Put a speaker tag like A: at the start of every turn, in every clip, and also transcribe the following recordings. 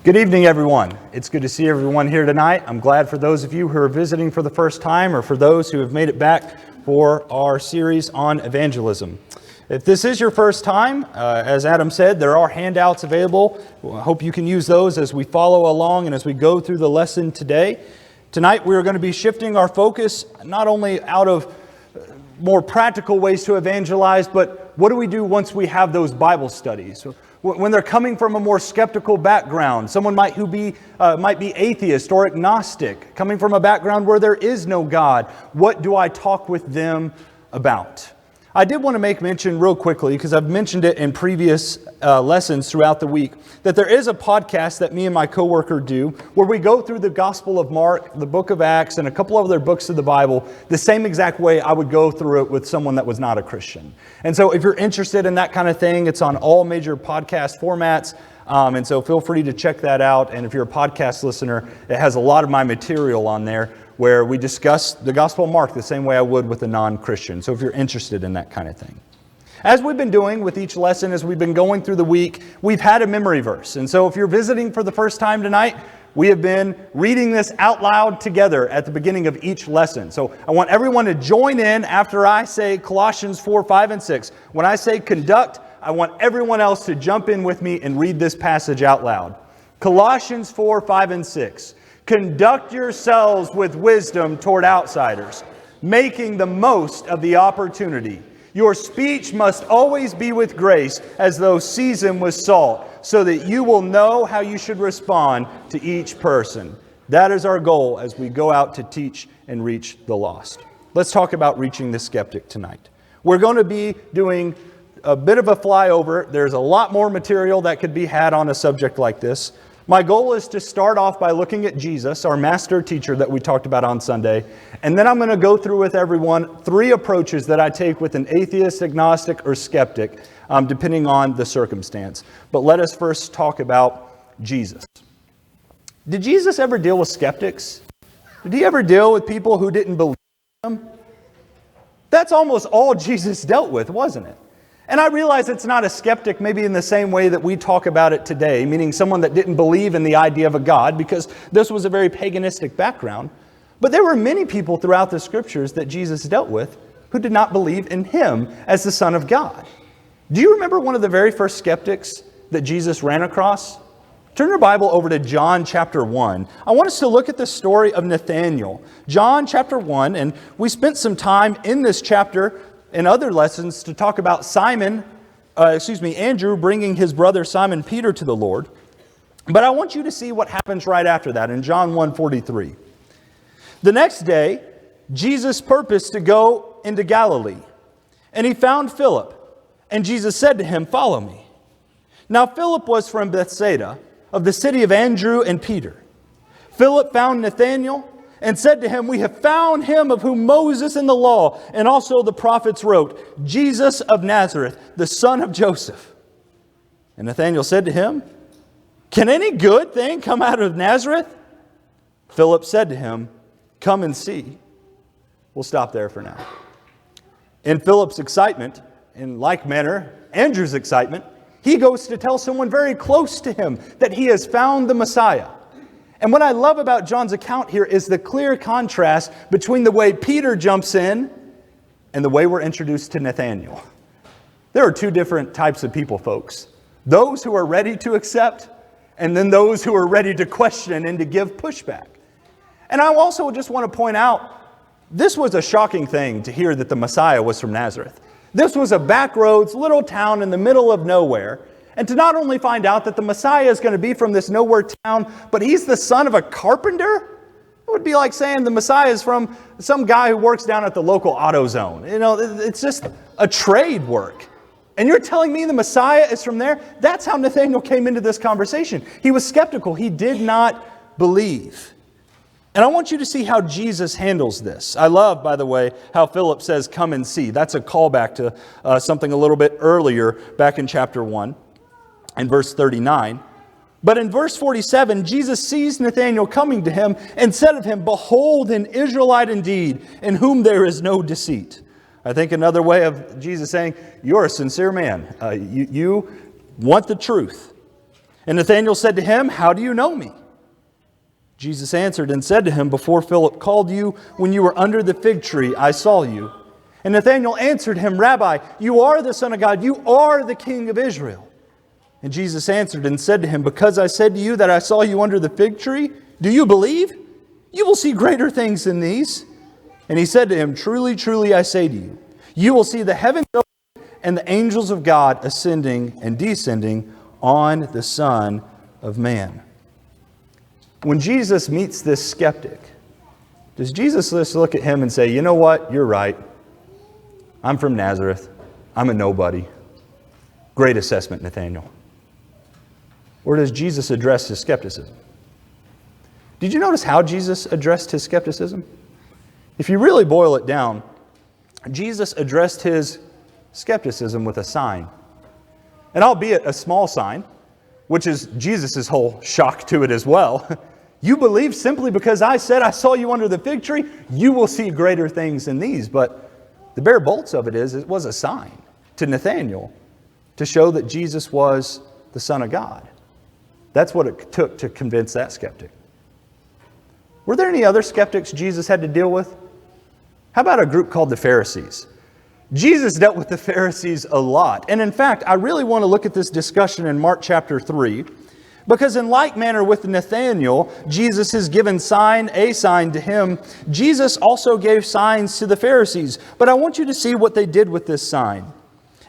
A: Good evening, everyone. It's good to see everyone here tonight. I'm glad for those of you who are visiting for the first time or for those who have made it back for our series on evangelism. If this is your first time, as Adam said, there are handouts available. I hope you can use those as we follow along and as we go through the lesson today. Tonight, we're going to be shifting our focus not only out of more practical ways to evangelize, but what do we do once we have those Bible studies? When they're coming from a more skeptical background, someone might be atheist or agnostic, coming from a background where there is no God, what do I talk with them about? I did want to make mention real quickly, because I've mentioned it in previous lessons throughout the week, that there is a podcast that me and my coworker do where we go through the Gospel of Mark, the book of Acts, and a couple of other books of the Bible the same exact way I would go through it with someone that was not a Christian. And so if you're interested in that kind of thing, it's on all major podcast formats. And so feel free to check that out. And if you're a podcast listener, it has a lot of my material on there where we discuss the Gospel of Mark the same way I would with a non-Christian. So if you're interested in that kind of thing. As we've been doing with each lesson, as we've been going through the week, we've had a memory verse. And so if you're visiting for the first time tonight, we have been reading this out loud together at the beginning of each lesson. So I want everyone to join in after I say Colossians 4, 5, and 6. When I say conduct, I want everyone else to jump in with me and read this passage out loud. Colossians 4, 5, and 6. Conduct yourselves with wisdom toward outsiders, making the most of the opportunity. Your speech must always be with grace, as though seasoned with salt, so that you will know how you should respond to each person. That is our goal as we go out to teach and reach the lost. Let's talk about reaching the skeptic tonight. We're going to be doing a bit of a flyover. There's a lot more material that could be had on a subject like this. My goal is to start off by looking at Jesus, our master teacher that we talked about on Sunday. And then I'm going to go through with everyone 3 approaches that I take with an atheist, agnostic, or skeptic, depending on the circumstance. But let us first talk about Jesus. Did Jesus ever deal with skeptics? Did he ever deal with people who didn't believe him? That's almost all Jesus dealt with, wasn't it? And I realize it's not a skeptic maybe in the same way that we talk about it today, meaning someone that didn't believe in the idea of a God, because this was a very paganistic background. But there were many people throughout the scriptures that Jesus dealt with who did not believe in him as the Son of God. Do you remember one of the very first skeptics that Jesus ran across? Turn your Bible over to John chapter 1. I want us to look at the story of Nathanael. John chapter 1, and we spent some time in this chapter in other lessons to talk about Andrew bringing his brother Simon Peter to the Lord. But I want you to see what happens right after that in John 1:43. The next day, Jesus purposed to go into Galilee, and he found Philip, and Jesus said to him, "Follow me." Now Philip was from Bethsaida, of the city of Andrew and Peter. Philip found Nathanael and said to him, "We have found him of whom Moses in the law and also the prophets wrote, Jesus of Nazareth, the son of Joseph." And Nathanael said to him, "Can any good thing come out of Nazareth?" Philip said to him, "Come and see." We'll stop there for now. In Philip's excitement, in like manner, Andrew's excitement, he goes to tell someone very close to him that he has found the Messiah. And what I love about John's account here is the clear contrast between the way Peter jumps in and the way we're introduced to Nathanael. There are 2 different types of people, folks. Those who are ready to accept, and then those who are ready to question and to give pushback. And I also just want to point out, this was a shocking thing to hear that the Messiah was from Nazareth. This was a backroads little town in the middle of nowhere. And to not only find out that the Messiah is going to be from this nowhere town, but he's the son of a carpenter? It would be like saying the Messiah is from some guy who works down at the local AutoZone. You know, it's just a trade work. And you're telling me the Messiah is from there? That's how Nathanael came into this conversation. He was skeptical. He did not believe. And I want you to see how Jesus handles this. I love, by the way, how Philip says, "Come and see." That's a callback to something a little bit earlier back in chapter 1. In verse 39. But in verse 47, Jesus sees Nathanael coming to him and said of him, "Behold, an Israelite indeed, in whom there is no deceit." I think another way of Jesus saying, you're a sincere man. You want the truth. And Nathanael said to him, "How do you know me?" Jesus answered and said to him, "Before Philip called you, when you were under the fig tree, I saw you." And Nathanael answered him, "Rabbi, you are the Son of God. You are the King of Israel." And Jesus answered and said to him, "Because I said to you that I saw you under the fig tree, do you believe? You will see greater things than these." And he said to him, "Truly, truly, I say to you, you will see the heavens open and the angels of God ascending and descending on the Son of Man." When Jesus meets this skeptic, does Jesus just look at him and say, "You know what? You're right. I'm from Nazareth. I'm a nobody. Great assessment, Nathanael"? Or does Jesus address his skepticism? Did you notice how Jesus addressed his skepticism? If you really boil it down, Jesus addressed his skepticism with a sign. And albeit a small sign, which is Jesus' whole shock to it as well. You believe simply because I said I saw you under the fig tree, you will see greater things than these. But the bare bolts of it is, it was a sign to Nathanael to show that Jesus was the Son of God. That's what it took to convince that skeptic. Were there any other skeptics Jesus had to deal with? How about a group called the Pharisees? Jesus dealt with the Pharisees a lot. And in fact, I really want to look at this discussion in Mark chapter 3, because in like manner with Nathanael, Jesus has given a sign to him. Jesus also gave signs to the Pharisees. But I want you to see what they did with this sign.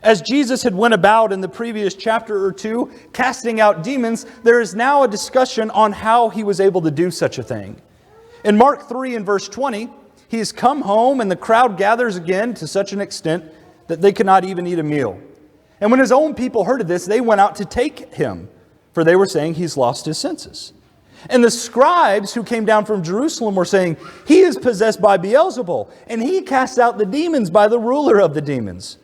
A: As Jesus had went about in the previous chapter or two, casting out demons, there is now a discussion on how he was able to do such a thing. In Mark 3 and verse 20, he has come home and the crowd gathers again to such an extent that they could not even eat a meal. And when his own people heard of this, they went out to take him, for they were saying he's lost his senses. And the scribes who came down from Jerusalem were saying, "He is possessed by Beelzebul, and he casts out the demons by the ruler of the demons."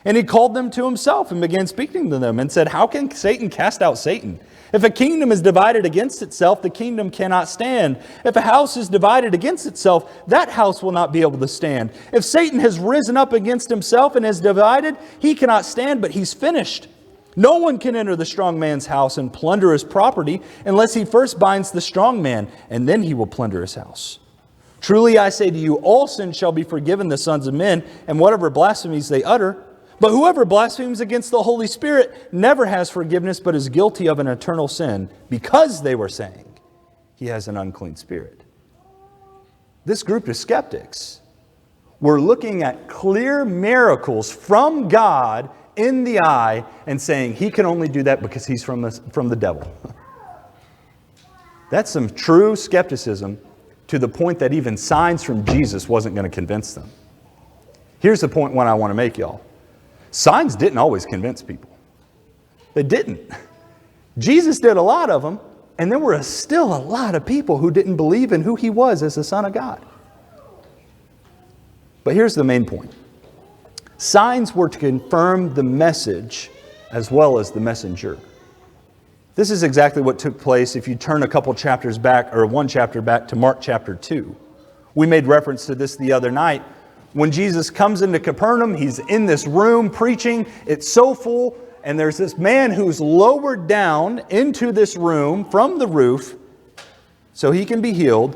A: And he called them to himself and began speaking to them and said, "How can Satan cast out Satan? If a kingdom is divided against itself, the kingdom cannot stand. If a house is divided against itself, that house will not be able to stand. If Satan has risen up against himself and is divided, he cannot stand, but he's finished. No one can enter the strong man's house and plunder his property unless he first binds the strong man, and then he will plunder his house. Truly I say to you, all sins shall be forgiven the sons of men, and whatever blasphemies they utter. But whoever blasphemes against the Holy Spirit never has forgiveness, but is guilty of an eternal sin, because they were saying he has an unclean spirit." This group of skeptics were looking at clear miracles from God in the eye and saying he can only do that because he's from the devil. That's some true skepticism, to the point that even signs from Jesus wasn't going to convince them. Here's the point one I want to make, y'all. Signs didn't always convince people. They didn't. Jesus did a lot of them, and there were still a lot of people who didn't believe in who he was as the Son of God. But here's the main point. Signs were to confirm the message as well as the messenger. This is exactly what took place if you turn a couple chapters back, or one chapter back, to Mark chapter 2. We made reference to this the other night. When Jesus comes into Capernaum, he's in this room preaching. It's so full, and there's this man who's lowered down into this room from the roof so he can be healed.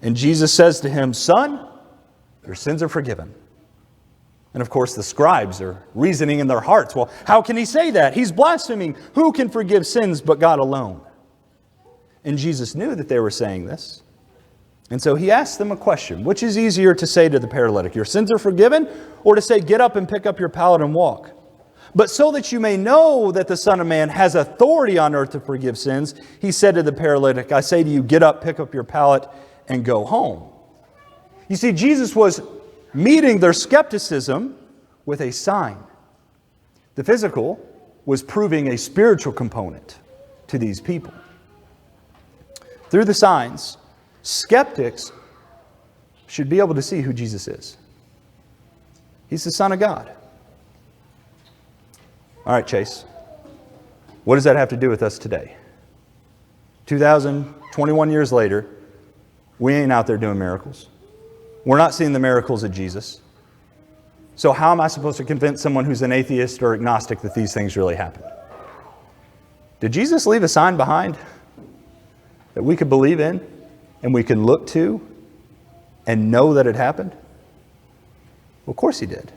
A: And Jesus says to him, "Son, your sins are forgiven." And of course, the scribes are reasoning in their hearts, well, how can he say that? He's blaspheming. Who can forgive sins but God alone? And Jesus knew that they were saying this. And so he asked them a question. Which is easier to say to the paralytic, "Your sins are forgiven," or to say, "Get up and pick up your pallet and walk"? But so that you may know that the Son of Man has authority on earth to forgive sins, he said to the paralytic, "I say to you, get up, pick up your pallet, and go home." You see, Jesus was meeting their skepticism with a sign. The physical was proving a spiritual component to these people. Through the signs, skeptics should be able to see who Jesus is. He's the Son of God. All right, Chase. What does that have to do with us today? 2021 years later, we ain't out there doing miracles. We're not seeing the miracles of Jesus. So how am I supposed to convince someone who's an atheist or agnostic that these things really happen? Did Jesus leave a sign behind that we could believe in and we can look to and know that it happened? Well, of course he did.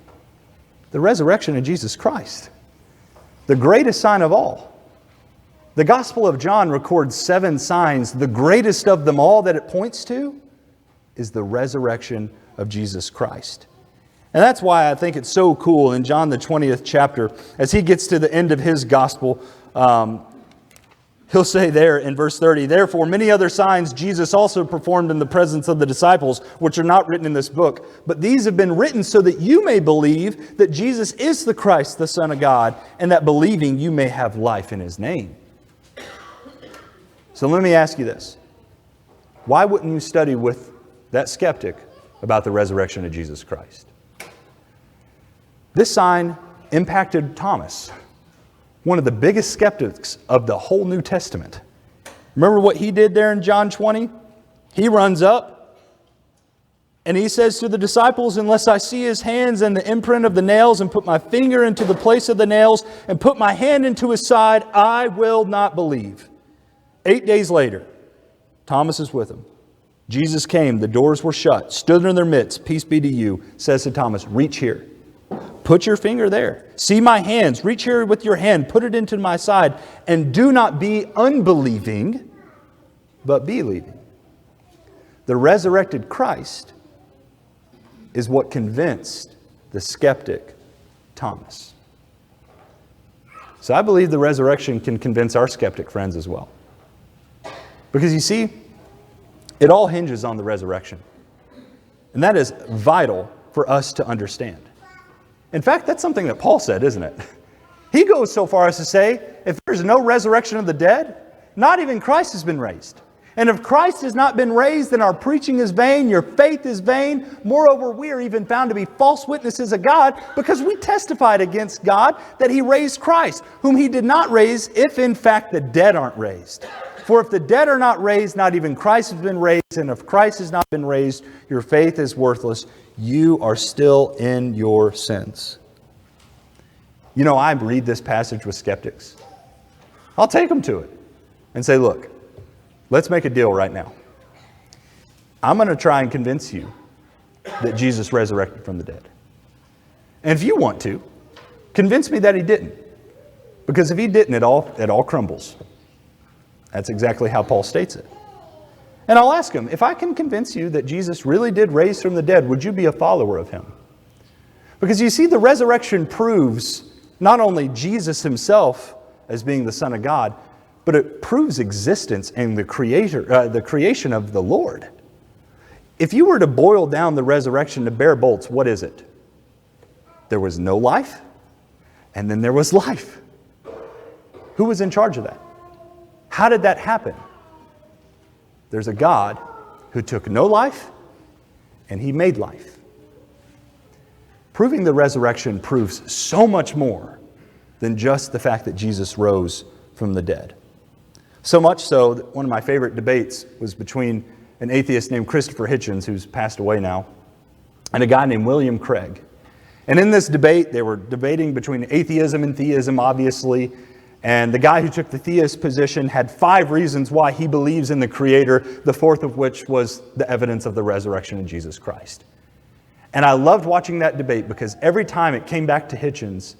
A: The resurrection of Jesus Christ, the greatest sign of all. The Gospel of John records 7 signs. The greatest of them all that it points to is the resurrection of Jesus Christ. And that's why I think it's so cool in John the 20th chapter, as he gets to the end of his gospel, he'll say there in verse 30, "Therefore many other signs Jesus also performed in the presence of the disciples, which are not written in this book. But these have been written so that you may believe that Jesus is the Christ, the Son of God, and that believing you may have life in His name." So let me ask you this. Why wouldn't you study with that skeptic about the resurrection of Jesus Christ? This sign impacted Thomas, one of the biggest skeptics of the whole New Testament. Remember what he did there in John 20? He runs up and he says to the disciples, "Unless I see His hands and the imprint of the nails and put my finger into the place of the nails and put my hand into His side, I will not believe." 8 days later, Thomas is with him. Jesus came, the doors were shut, stood in their midst, "Peace be to you," says to Thomas, "Reach here. Put your finger there. See my hands. Reach here with your hand. Put it into my side. And do not be unbelieving, but believing." The resurrected Christ is what convinced the skeptic Thomas. So I believe the resurrection can convince our skeptic friends as well. Because you see, it all hinges on the resurrection. And that is vital for us to understand. In fact, that's something that Paul said, isn't it? He goes so far as to say, if there's no resurrection of the dead, not even Christ has been raised. And if Christ has not been raised, then our preaching is vain, your faith is vain. Moreover, we are even found to be false witnesses of God, because we testified against God that He raised Christ, whom He did not raise, if in fact the dead aren't raised. For if the dead are not raised, not even Christ has been raised. And if Christ has not been raised, your faith is worthless. You are still in your sins. You know, I read this passage with skeptics. I'll take them to it and say, look, let's make a deal right now. I'm going to try and convince you that Jesus resurrected from the dead. And if you want to, convince me that He didn't. Because if He didn't, it all crumbles. That's exactly how Paul states it. And I'll ask him, if I can convince you that Jesus really did raise from the dead, would you be a follower of Him? Because you see, the resurrection proves not only Jesus Himself as being the Son of God, but it proves existence and the creation of the Lord. If you were to boil down the resurrection to bare bolts, what is it? There was no life, and then there was life. Who was in charge of that? How did that happen? There's a God who took no life and He made life. Proving the resurrection proves so much more than just the fact that Jesus rose from the dead. So much so that one of my favorite debates was between an atheist named Christopher Hitchens, who's passed away now, and a guy named William Craig. And in this debate, they were debating between atheism and theism, obviously. And the guy who took the theist position had 5 reasons why he believes in the Creator, the 4th of which was the evidence of the resurrection of Jesus Christ. And I loved watching that debate, because every time it came back to Hitchens,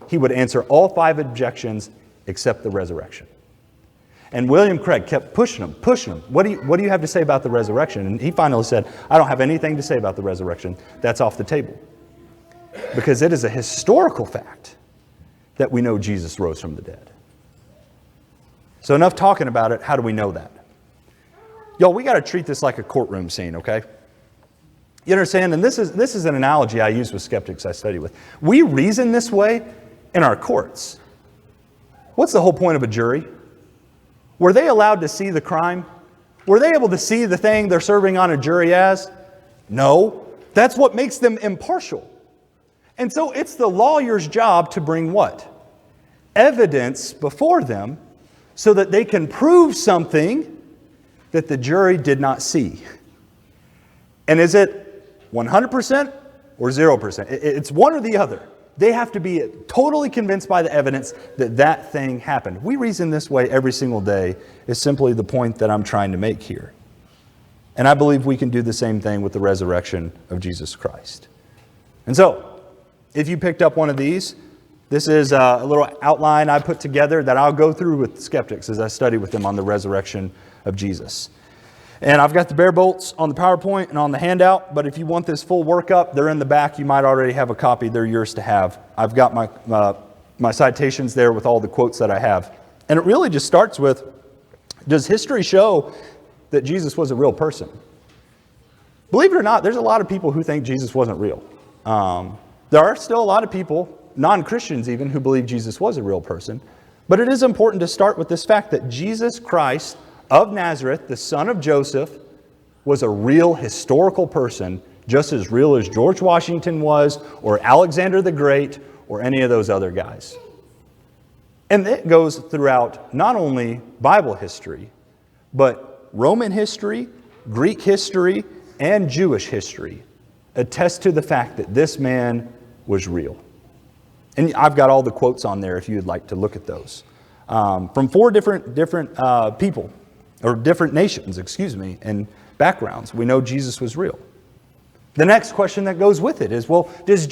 A: he would answer all 5 objections except the resurrection. And William Craig kept pushing him. What do you have to say about the resurrection? And he finally said, I don't have anything to say about the resurrection. That's off the table. Because it is a historical fact that we know Jesus rose from the dead. So enough talking about it. How do we know that? Y'all, we got to treat this like a courtroom scene, okay? You understand? And this is an analogy I use with skeptics I study with. We reason this way in our courts. What's the whole point of a jury? Were they allowed to see the crime? Were they able to see the thing they're serving on a jury as? No. That's what makes them impartial. And so it's the lawyer's job to bring what? Evidence before them, so that they can prove something that the jury did not see. And is it 100% or 0%? It's one or the other. They have to be totally convinced by the evidence that that thing happened. We reason this way every single day is simply the point that I'm trying to make here. And I believe we can do the same thing with the resurrection of Jesus Christ. And so, if you picked up one of these, this is a little outline I put together that I'll go through with skeptics as I study with them on the resurrection of Jesus. And I've got the bare bolts on the PowerPoint and on the handout, but if you want this full workup, they're in the back. You might already have a copy. They're yours to have. I've got my citations there with all the quotes that I have. And it really just starts with, does history show that Jesus was a real person? Believe it or not, there's a lot of people who think Jesus wasn't real. There are still a lot of people, non-Christians even, who believe Jesus was a real person. But it is important to start with this fact that Jesus Christ of Nazareth, the son of Joseph, was a real historical person, just as real as George Washington was, or Alexander the Great, or any of those other guys. And it goes throughout not only Bible history, but Roman history, Greek history, and Jewish history attest to the fact that this man was real. And I've got all the quotes on there if you'd like to look at those. From four different people, or different nations, and backgrounds. We know Jesus was real. The next question that goes with it is, well, does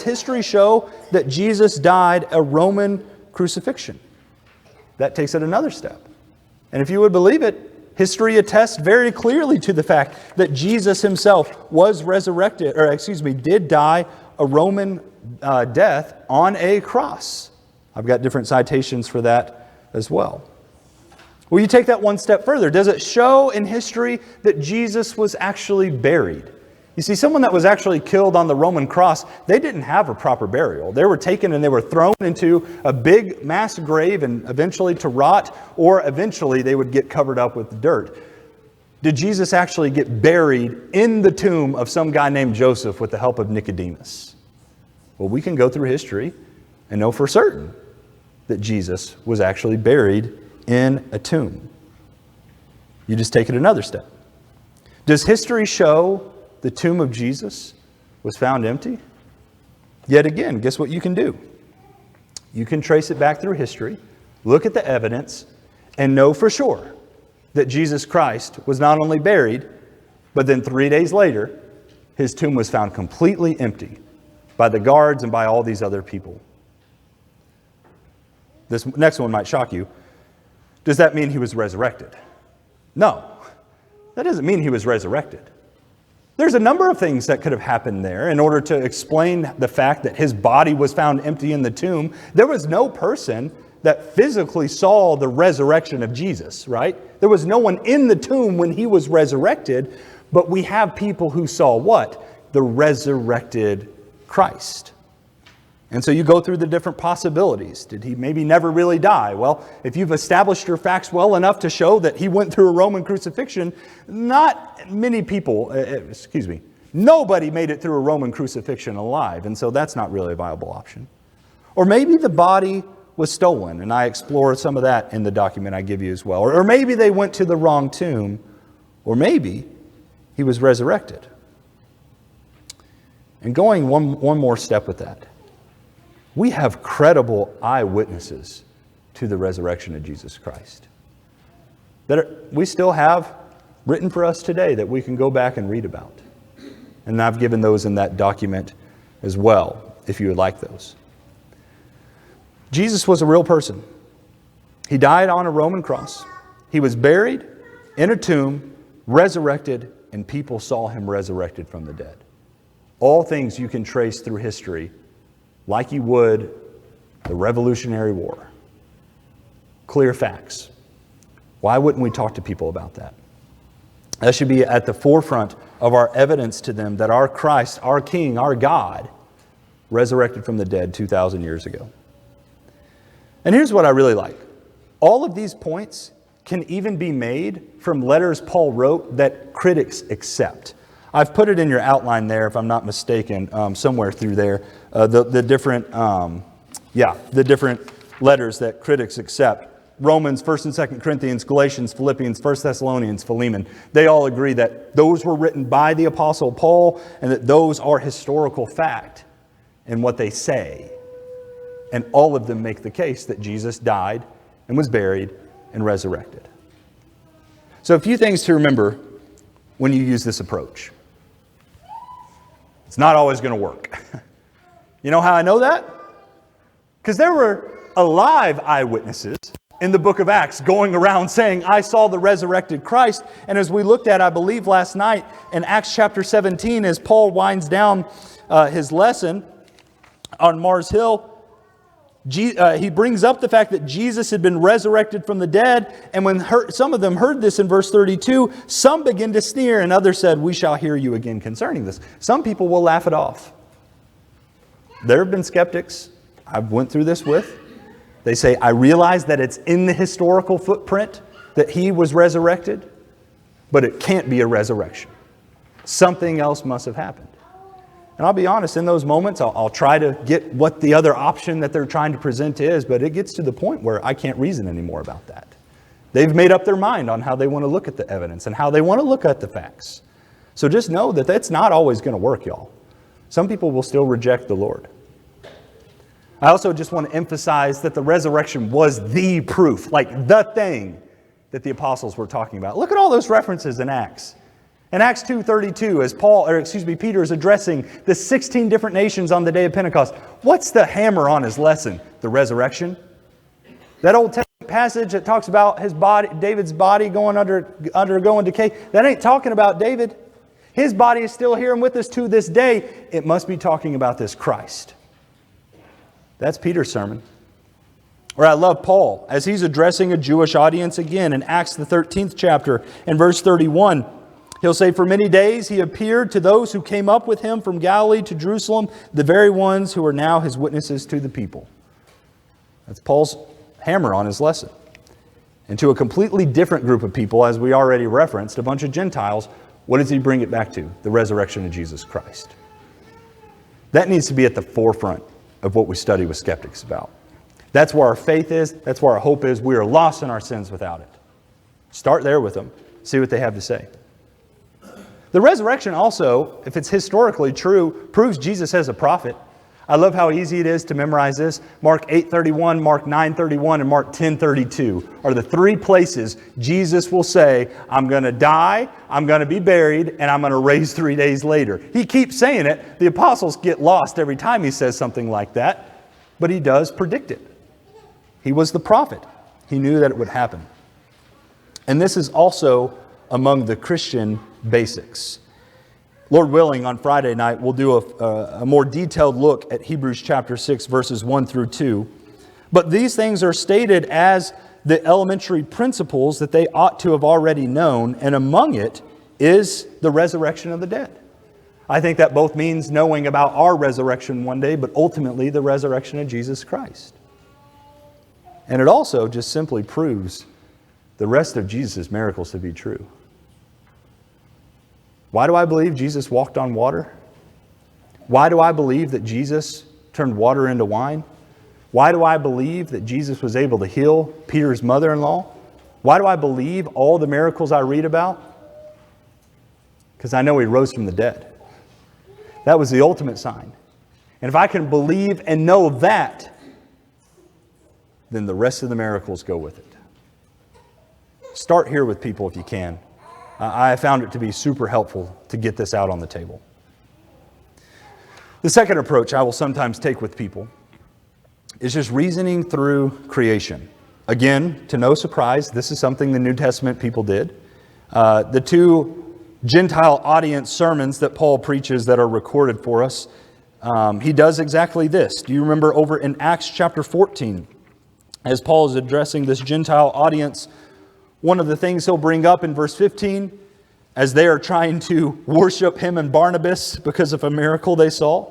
A: history show that Jesus died a Roman crucifixion? That takes it another step. And if you would believe it, history attests very clearly to the fact that Jesus himself was resurrected, did die a Roman death on a cross. I've got different citations for that as well. Well, you take that one step further. Does it show in history that Jesus was actually buried? You see, someone that was actually killed on the Roman cross, they didn't have a proper burial. They were taken and they were thrown into a big mass grave and eventually to rot, or eventually they would get covered up with dirt. Did Jesus actually get buried in the tomb of some guy named Joseph with the help of Nicodemus? Well, we can go through history and know for certain that Jesus was actually buried in a tomb. You just take it another step. Does history show the tomb of Jesus was found empty? Yet again, guess what you can do? You can trace it back through history, look at the evidence, and know for sure that Jesus Christ was not only buried, but then 3 days later, his tomb was found completely empty by the guards and by all these other people. This next one might shock you. Does that mean he was resurrected? No, that doesn't mean he was resurrected. There's a number of things that could have happened there in order to explain the fact that his body was found empty in the tomb. There was no person that physically saw the resurrection of Jesus, right? There was no one in the tomb when he was resurrected, but we have people who saw what? The resurrected Christ. And so you go through the different possibilities. Did he maybe never really die? Well, if you've established your facts well enough to show that he went through a Roman crucifixion, not many people, nobody made it through a Roman crucifixion alive. And so that's not really a viable option. Or maybe the body was stolen, and I explore some of that in the document I give you as well. Or maybe they went to the wrong tomb, or maybe he was resurrected. And going one more step with that, we have credible eyewitnesses to the resurrection of Jesus Christ that we still have written for us today that we can go back and read about. And I've given those in that document as well, if you would like those. Jesus was a real person. He died on a Roman cross. He was buried in a tomb, resurrected, and people saw him resurrected from the dead. All things you can trace through history like you would the Revolutionary War. Clear facts. Why wouldn't we talk to people about that? That should be at the forefront of our evidence to them that our Christ, our King, our God, resurrected from the dead 2,000 years ago. And here's what I really like. All of these points can even be made from letters Paul wrote that critics accept. I've put it in your outline there, if I'm not mistaken, somewhere through there, the different letters that critics accept. Romans, 1st and 2nd Corinthians, Galatians, Philippians, 1 Thessalonians, Philemon. They all agree that those were written by the Apostle Paul and that those are historical fact. in what they say. And all of them make the case that Jesus died and was buried and resurrected. So a few things to remember when you use this approach. It's not always going to work. You know how I know that? Because there were alive eyewitnesses in the book of Acts going around saying, I saw the resurrected Christ. And as we looked at, I believe last night in Acts chapter 17, as Paul winds down his lesson on Mars Hill, he brings up the fact that Jesus had been resurrected from the dead. And when some of them heard this in verse 32, some began to sneer and others said, we shall hear you again concerning this. Some people will laugh it off. There have been skeptics I've went through this with. They say, I realize that it's in the historical footprint that he was resurrected, but it can't be a resurrection. Something else must have happened. And I'll be honest, in those moments, I'll try to get what the other option that they're trying to present is, but it gets to the point where I can't reason anymore about that. They've made up their mind on how they want to look at the evidence and how they want to look at the facts. So just know that that's not always going to work, y'all. Some people will still reject the Lord. I also just want to emphasize that the resurrection was the proof, like the thing that the apostles were talking about. Look at all those references in Acts. In Acts 2:32, as Peter is addressing the 16 different nations on the day of Pentecost, what's the hammer on his lesson? The resurrection. That Old Testament passage that talks about his body, David's body undergoing decay, that ain't talking about David. His body is still here and with us to this day. It must be talking about this Christ. That's Peter's sermon. Or I love Paul as he's addressing a Jewish audience again in Acts the 13th chapter in verse 31. He'll say, for many days he appeared to those who came up with him from Galilee to Jerusalem, the very ones who are now his witnesses to the people. That's Paul's hammer on his lesson. And to a completely different group of people, as we already referenced, a bunch of Gentiles, what does he bring it back to? The resurrection of Jesus Christ. That needs to be at the forefront of what we study with skeptics about. That's where our faith is. That's where our hope is. We are lost in our sins without it. Start there with them. See what they have to say. The resurrection also, if it's historically true, proves Jesus as a prophet. I love how easy it is to memorize this. Mark 8:31, Mark 9:31, and Mark 10:32 are the three places Jesus will say, I'm going to die, I'm going to be buried, and I'm going to raise 3 days later. He keeps saying it. The apostles get lost every time he says something like that, but he does predict it. He was the prophet. He knew that it would happen. And this is also among the Christian basics. Lord willing, on Friday night, we'll do a more detailed look at Hebrews chapter 6, verses 1 through 2. But these things are stated as the elementary principles that they ought to have already known, and among it is the resurrection of the dead. I think that both means knowing about our resurrection one day, but ultimately the resurrection of Jesus Christ. And it also just simply proves the rest of Jesus' miracles to be true. Why do I believe Jesus walked on water? Why do I believe that Jesus turned water into wine? Why do I believe that Jesus was able to heal Peter's mother-in-law? Why do I believe all the miracles I read about? Because I know he rose from the dead. That was the ultimate sign. And if I can believe and know that, then the rest of the miracles go with it. Start here with people if you can. I have found it to be super helpful to get this out on the table. The second approach I will sometimes take with people is just reasoning through creation. Again, to no surprise, this is something the New Testament people did. The two Gentile audience sermons that Paul preaches that are recorded for us, he does exactly this. Do you remember over in Acts chapter 14, as Paul is addressing this Gentile audience, one of the things he'll bring up in verse 15, as they are trying to worship him and Barnabas because of a miracle they saw,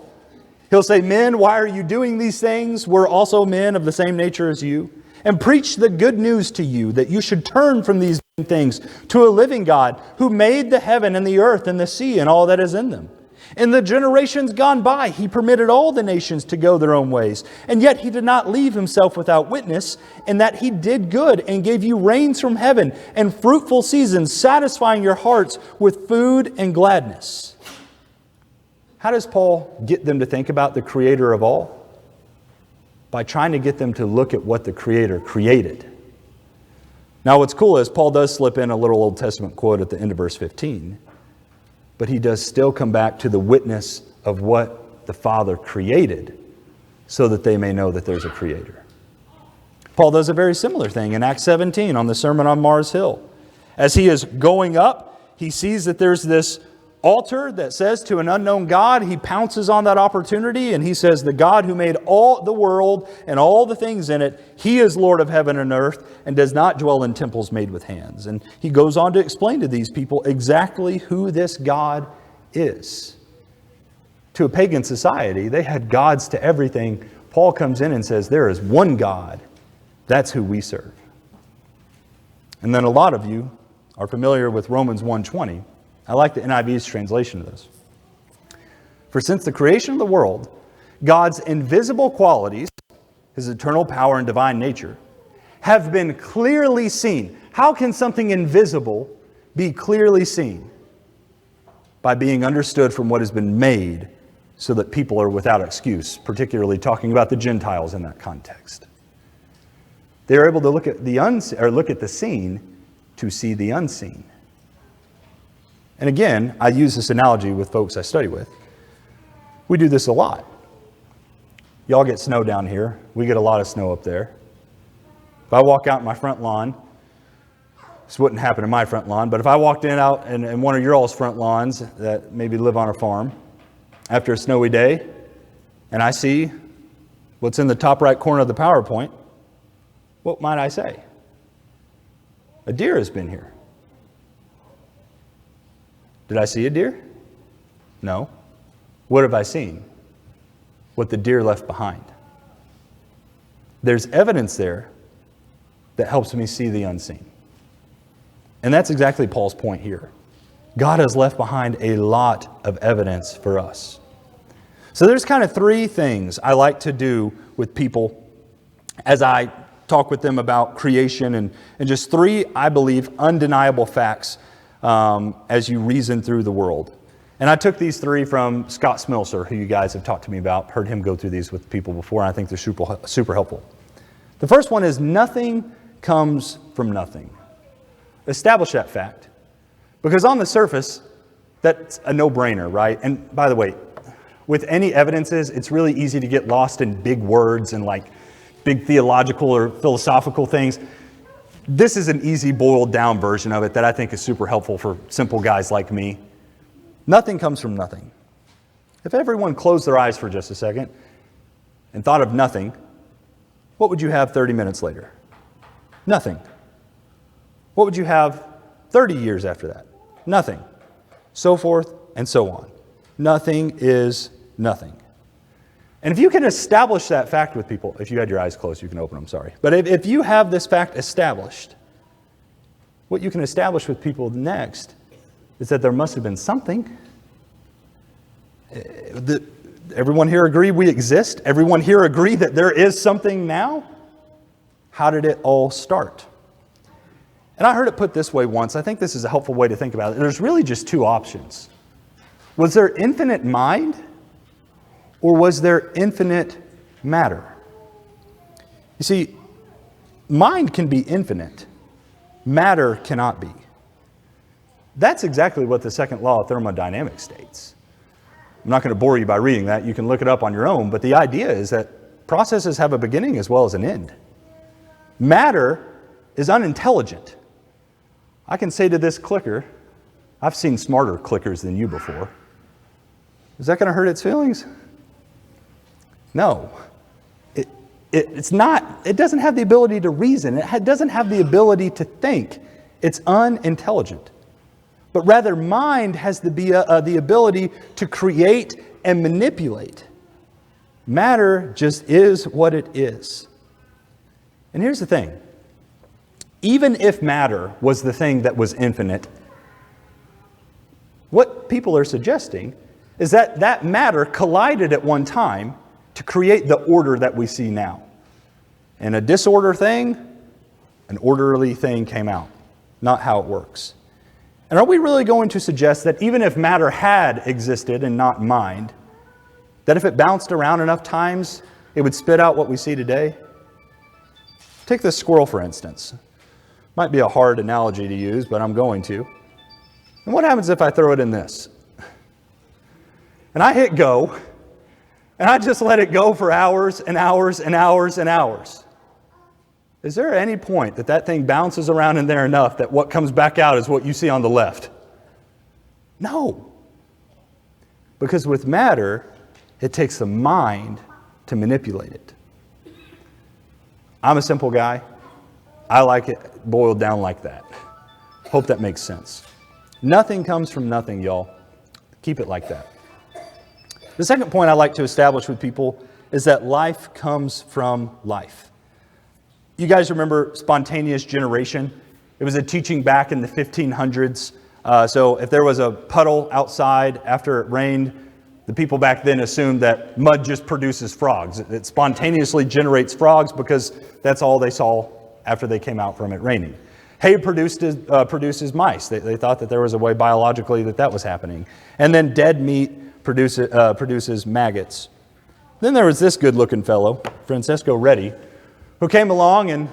A: he'll say, men, why are you doing these things? We're also men of the same nature as you. And preach the good news to you that you should turn from these things to a living God who made the heaven and the earth and the sea and all that is in them. In the generations gone by, he permitted all the nations to go their own ways. And yet he did not leave himself without witness, in that he did good and gave you rains from heaven and fruitful seasons, satisfying your hearts with food and gladness. How does Paul get them to think about the creator of all? By trying to get them to look at what the creator created. Now what's cool is Paul does slip in a little Old Testament quote at the end of verse 15, but he does still come back to the witness of what the Father created so that they may know that there's a creator. Paul does a very similar thing in Acts 17 on the Sermon on Mars Hill. As he is going up, he sees that there's this altar that says to an unknown God. He pounces on that opportunity and he says, the God who made all the world and all the things in it, He is Lord of heaven and earth and does not dwell in temples made with hands. And he goes on to explain to these people exactly who this God is. To a pagan society, they had gods to everything. Paul comes in and says, there is one God. That's who we serve. And then a lot of you are familiar with Romans 1:20. I like the NIV's translation of this. For since the creation of the world, God's invisible qualities, His eternal power and divine nature, have been clearly seen. How can something invisible be clearly seen? By being understood from what has been made, so that people are without excuse, particularly talking about the Gentiles in that context. They are able to look at the seen to see the unseen. And again, I use this analogy with folks I study with. We do this a lot. Y'all get snow down here. We get a lot of snow up there. If I walk out in my front lawn, this wouldn't happen in my front lawn, but if I walked out in one of your all's front lawns that maybe live on a farm after a snowy day, and I see what's in the top right corner of the PowerPoint, what might I say? A deer has been here. Did I see a deer? No. What have I seen? What the deer left behind. There's evidence there that helps me see the unseen. And that's exactly Paul's point here. God has left behind a lot of evidence for us. So there's kind of three things I like to do with people as I talk with them about creation, and just three, I believe, undeniable facts as you reason through the world. And I took these three from Scott Smilser, who you guys have talked to me about, heard him go through these with people before, and I think they're super helpful. The first one is nothing comes from nothing. Establish that fact. Because on the surface, that's a no-brainer, right? And by the way, with any evidences, it's really easy to get lost in big words and like big theological or philosophical things. This is an easy boiled down version of it that I think is super helpful for simple guys like me. Nothing comes from nothing. If everyone closed their eyes for just a second and thought of nothing, what would you have 30 minutes later? Nothing. What would you have 30 years after that? Nothing. So forth and so on. Nothing is nothing. And if you can establish that fact with people, if you had your eyes closed, you can open them, sorry. But if you have this fact established, what you can establish with people next is that there must have been something. Everyone here agree we exist? Everyone here agree that there is something now? How did it all start? And I heard it put this way once. I think this is a helpful way to think about it. There's really just two options. Was there infinite mind, or was there infinite matter? You see, mind can be infinite. Matter cannot be. That's exactly what the second law of thermodynamics states. I'm not going to bore you by reading that. You can look it up on your own. But the idea is that processes have a beginning as well as an end. Matter is unintelligent. I can say to this clicker, I've seen smarter clickers than you before. Is that going to hurt its feelings? No. It doesn't have the ability to reason. It doesn't have the ability to think. It's unintelligent. But rather, mind has the ability to create and manipulate. Matter just is what it is. And here's the thing. Even if matter was the thing that was infinite, what people are suggesting is that that matter collided at one time to create the order that we see now. And a disorder thing, an orderly thing came out. Not how it works. And are we really going to suggest that even if matter had existed and not mind, that if it bounced around enough times, it would spit out what we see today? Take this squirrel, for instance. Might be a hard analogy to use, but I'm going to. And what happens if I throw it in this? And I hit go, and I just let it go for hours and hours and hours and hours. Is there any point that that thing bounces around in there enough that what comes back out is what you see on the left? No. Because with matter, it takes the mind to manipulate it. I'm a simple guy. I like it boiled down like that. Hope that makes sense. Nothing comes from nothing, y'all. Keep it like that. The second point I like to establish with people is that life comes from life. You guys remember spontaneous generation? It was a teaching back in the 1500s. So if there was a puddle outside after it rained, the people back then assumed that mud just produces frogs. It spontaneously generates frogs because that's all they saw after they came out from it raining. Hay produces mice. They thought that there was a way biologically that was happening. And then dead meat produces maggots. Then there was this good-looking fellow, Francesco Redi, who came along and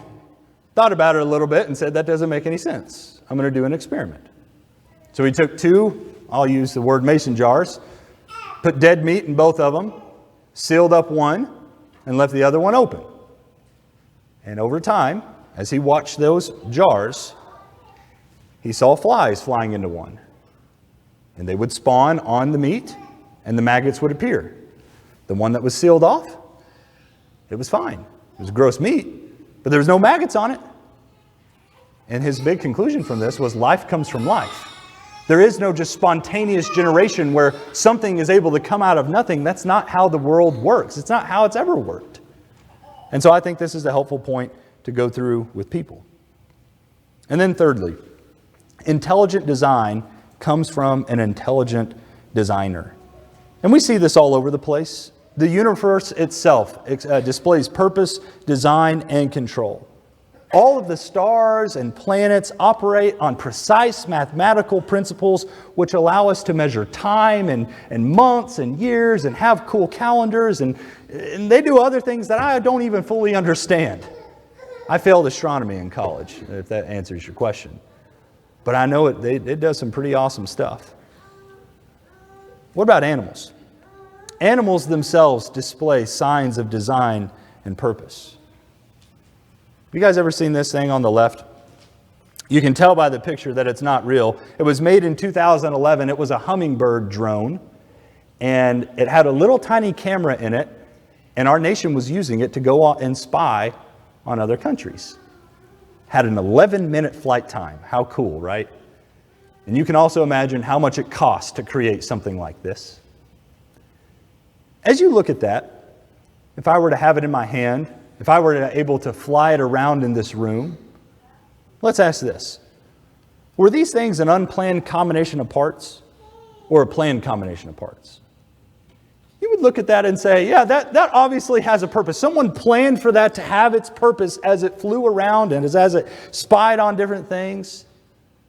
A: thought about it a little bit and said, that doesn't make any sense. I'm going to do an experiment. So he took two, I'll use the word mason jars, put dead meat in both of them, sealed up one, and left the other one open. And over time, as he watched those jars, he saw flies flying into one. And they would spawn on the meat, and the maggots would appear. The one that was sealed off, it was fine. It was gross meat, but there was no maggots on it. And his big conclusion from this was life comes from life. There is no just spontaneous generation where something is able to come out of nothing. That's not how the world works. It's not how it's ever worked. And so I think this is a helpful point to go through with people. And then thirdly, intelligent design comes from an intelligent designer. And we see this all over the place. The universe itself displays purpose, design, and control. All of the stars and planets operate on precise mathematical principles which allow us to measure time and months and years and have cool calendars. And they do other things that I don't even fully understand. I failed astronomy in college, if that answers your question. But I know it does some pretty awesome stuff. What about animals? Animals themselves display signs of design and purpose. Have you guys ever seen this thing on the left? You can tell by the picture that it's not real. It was made in 2011. It was a hummingbird drone, and it had a little tiny camera in it, and our nation was using it to go out and spy on other countries. Had an 11-minute flight time. How cool, right? And you can also imagine how much it costs to create something like this. As you look at that, if I were to have it in my hand, if I were able to fly it around in this room, let's ask this. Were these things an unplanned combination of parts or a planned combination of parts? You would look at that and say, yeah, that obviously has a purpose. Someone planned for that to have its purpose as it flew around and as it spied on different things.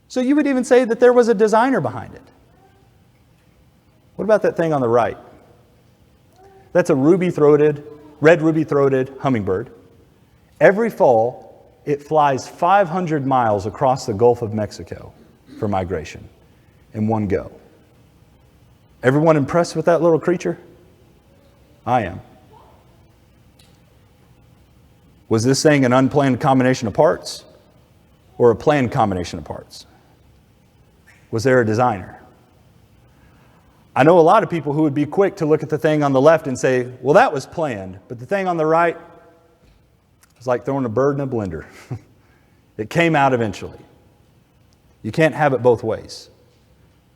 A: So you would even say that there was a designer behind it. What about that thing on the right? That's a red ruby-throated hummingbird. Every fall, it flies 500 miles across the Gulf of Mexico for migration in one go. Everyone impressed with that little creature? I am. Was this thing an unplanned combination of parts or a planned combination of parts? Was there a designer? I know a lot of people who would be quick to look at the thing on the left and say, well, that was planned, but the thing on the right was like throwing a bird in a blender. It came out eventually. You can't have it both ways.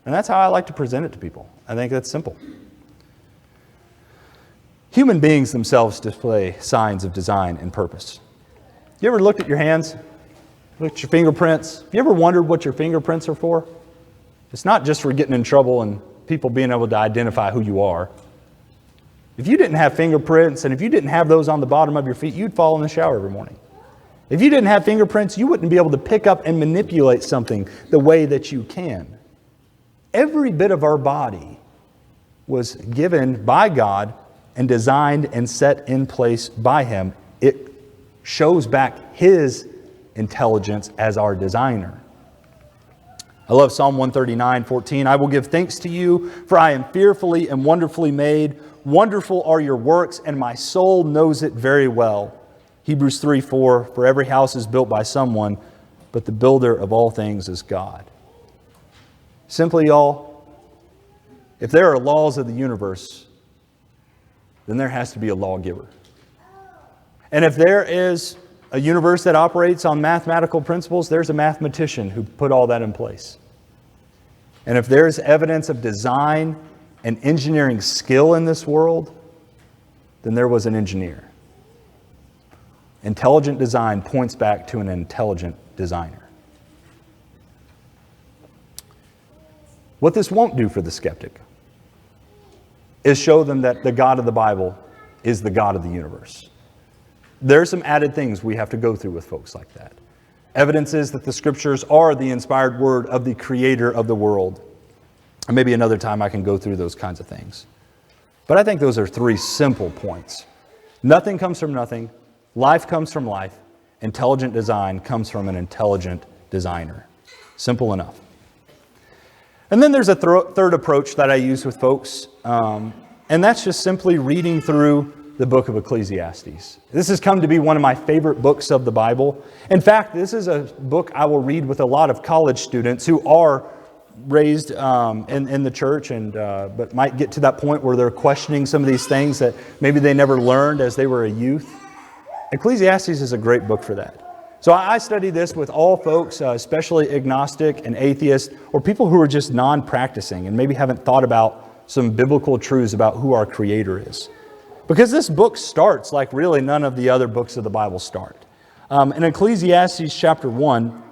A: And that's how I like to present it to people. I think that's simple. Human beings themselves display signs of design and purpose. You ever looked at your hands? Looked at your fingerprints? Have you ever wondered what your fingerprints are for? It's not just for getting in trouble and people being able to identify who you are. If you didn't have fingerprints and if you didn't have those on the bottom of your feet, you'd fall in the shower every morning. If you didn't have fingerprints, you wouldn't be able to pick up and manipulate something the way that you can. Every bit of our body was given by God and designed and set in place by Him. It shows back His intelligence as our designer. I love Psalm 139:14. I will give thanks to you, for I am fearfully and wonderfully made. Wonderful are your works, and my soul knows it very well. Hebrews 3:4, for every house is built by someone, but the builder of all things is God. Simply, y'all, if there are laws of the universe, then there has to be a lawgiver. And if there is a universe that operates on mathematical principles, there's a mathematician who put all that in place. And if there's evidence of design and engineering skill in this world, then there was an engineer. Intelligent design points back to an intelligent designer. What this won't do for the skeptic is show them that the God of the Bible is the God of the universe. There are some added things we have to go through with folks like that. Evidence is that the Scriptures are the inspired word of the Creator of the world. And maybe another time I can go through those kinds of things. But I think those are three simple points. Nothing comes from nothing. Life comes from life. Intelligent design comes from an intelligent designer. Simple enough. And then there's a third approach that I use with folks. And that's just simply reading through the book of Ecclesiastes. This has come to be one of my favorite books of the Bible. In fact, this is a book I will read with a lot of college students who are raised in the church but might get to that point where they're questioning some of these things that maybe they never learned as they were a youth. Ecclesiastes is a great book for that. So I study this with all folks, especially agnostic and atheist, or people who are just non-practicing and maybe haven't thought about some biblical truths about who our Creator is. Because this book starts like really none of the other books of the Bible start. In Ecclesiastes chapter 1,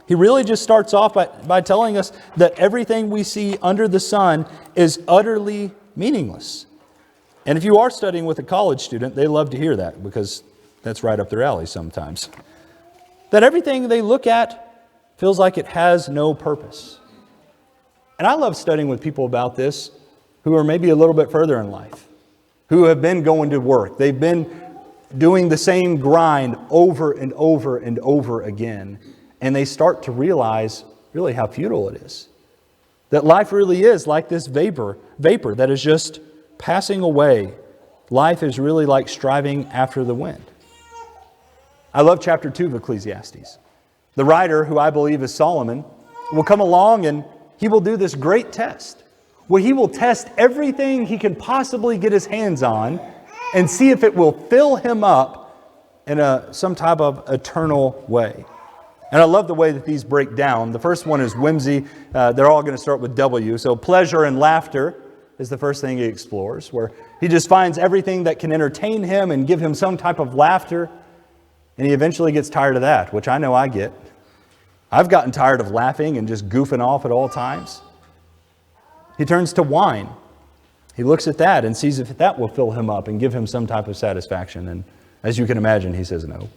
A: he really just starts off by telling us that everything we see under the sun is utterly meaningless. And if you are studying with a college student, they love to hear that because that's right up their alley sometimes. That everything they look at feels like it has no purpose. And I love studying with people about this who are maybe a little bit further in life, who have been going to work. They've been doing the same grind over and over and over again. And they start to realize really how futile it is. That life really is like this vapor that is just passing away. Life is really like striving after the wind. I love chapter 2 of Ecclesiastes. The writer, who I believe is Solomon, will come along and he will do this great test, where he will test everything he can possibly get his hands on and see if it will fill him up in some type of eternal way. And I love the way that these break down. The first one is whimsy. They're all going to start with W. So pleasure and laughter is the first thing he explores, where he just finds everything that can entertain him and give him some type of laughter. And he eventually gets tired of that, which I know I get. I've gotten tired of laughing and just goofing off at all times. He turns to wine. He looks at that and sees if that will fill him up and give him some type of satisfaction. And as you can imagine, he says no.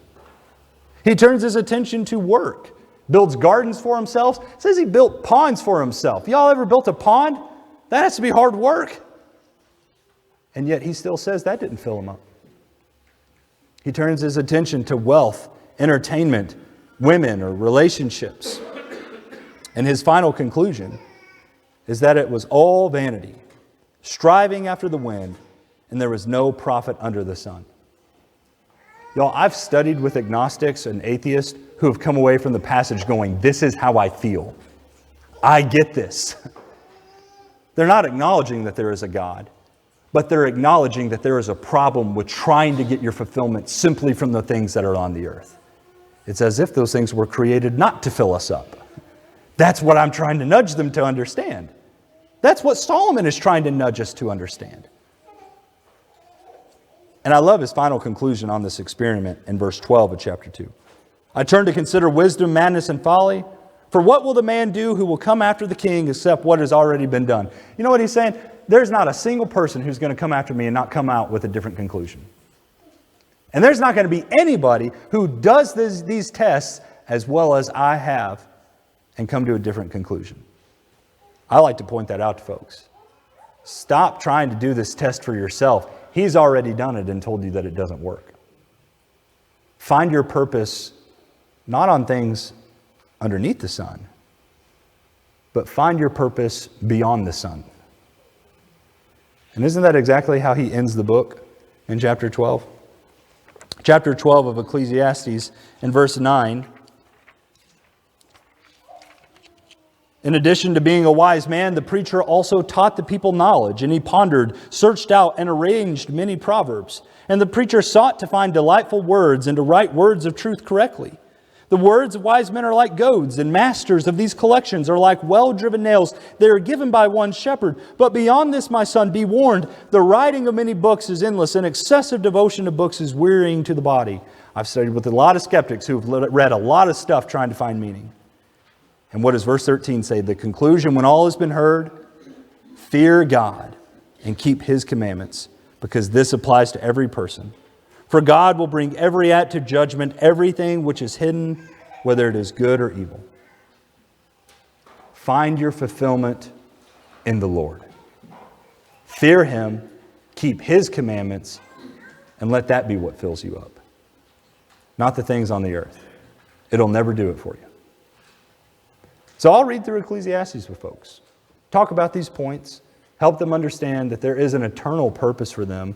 A: He turns his attention to work, builds gardens for himself, says he built ponds for himself. Y'all ever built a pond? That has to be hard work. And yet he still says that didn't fill him up. He turns his attention to wealth, entertainment, women, or relationships. And his final conclusion is that it was all vanity, striving after the wind, and there was no profit under the sun. Y'all, I've studied with agnostics and atheists who have come away from the passage going, this is how I feel. I get this. They're not acknowledging that there is a God, but they're acknowledging that there is a problem with trying to get your fulfillment simply from the things that are on the earth. It's as if those things were created not to fill us up. That's what I'm trying to nudge them to understand. That's what Solomon is trying to nudge us to understand. And I love his final conclusion on this experiment in verse 12 of chapter 2. I turn to consider wisdom, madness, and folly. For what will the man do who will come after the king except what has already been done? You know what he's saying? There's not a single person who's going to come after me and not come out with a different conclusion. And there's not going to be anybody who does these tests as well as I have and come to a different conclusion. I like to point that out to folks. Stop trying to do this test for yourself. He's already done it and told you that it doesn't work. Find your purpose not on things underneath the sun, but find your purpose beyond the sun. And isn't that exactly how he ends the book in chapter 12? Chapter 12 of Ecclesiastes in verse 9. In addition to being a wise man, the preacher also taught the people knowledge, and he pondered, searched out, and arranged many proverbs. And the preacher sought to find delightful words and to write words of truth correctly. The words of wise men are like goads, and masters of these collections are like well-driven nails. They are given by one shepherd. But beyond this, my son, be warned, the writing of many books is endless, and excessive devotion to books is wearying to the body. I've studied with a lot of skeptics who have read a lot of stuff trying to find meaning. And what does verse 13 say? The conclusion, when all has been heard, fear God and keep His commandments, because this applies to every person. For God will bring every act to judgment, everything which is hidden, whether it is good or evil. Find your fulfillment in the Lord. Fear Him, keep His commandments, and let that be what fills you up. Not the things on the earth. It'll never do it for you. So I'll read through Ecclesiastes with folks. Talk about these points. Help them understand that there is an eternal purpose for them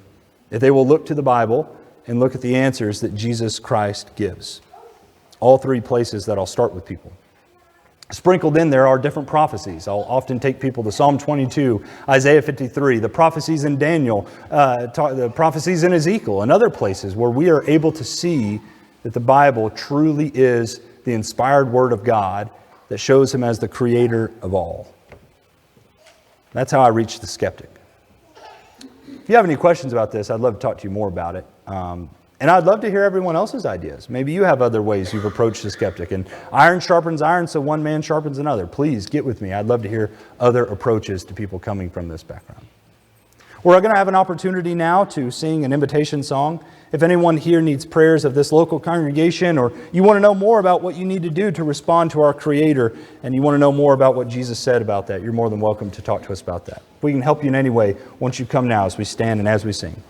A: if they will look to the Bible and look at the answers that Jesus Christ gives. All three places that I'll start with people. Sprinkled in there are different prophecies. I'll often take people to Psalm 22, Isaiah 53, the prophecies in Daniel, the prophecies in Ezekiel, and other places where we are able to see that the Bible truly is the inspired Word of God that shows Him as the creator of all. That's how I reach the skeptic. If you have any questions about this, I'd love to talk to you more about it. And I'd love to hear everyone else's ideas. Maybe you have other ways you've approached the skeptic. And iron sharpens iron, so one man sharpens another. Please get with me. I'd love to hear other approaches to people coming from this background. We're going to have an opportunity now to sing an invitation song. If anyone here needs prayers of this local congregation, or you want to know more about what you need to do to respond to our Creator, and you want to know more about what Jesus said about that, you're more than welcome to talk to us about that. If we can help you in any way, won't you come now as we stand and as we sing.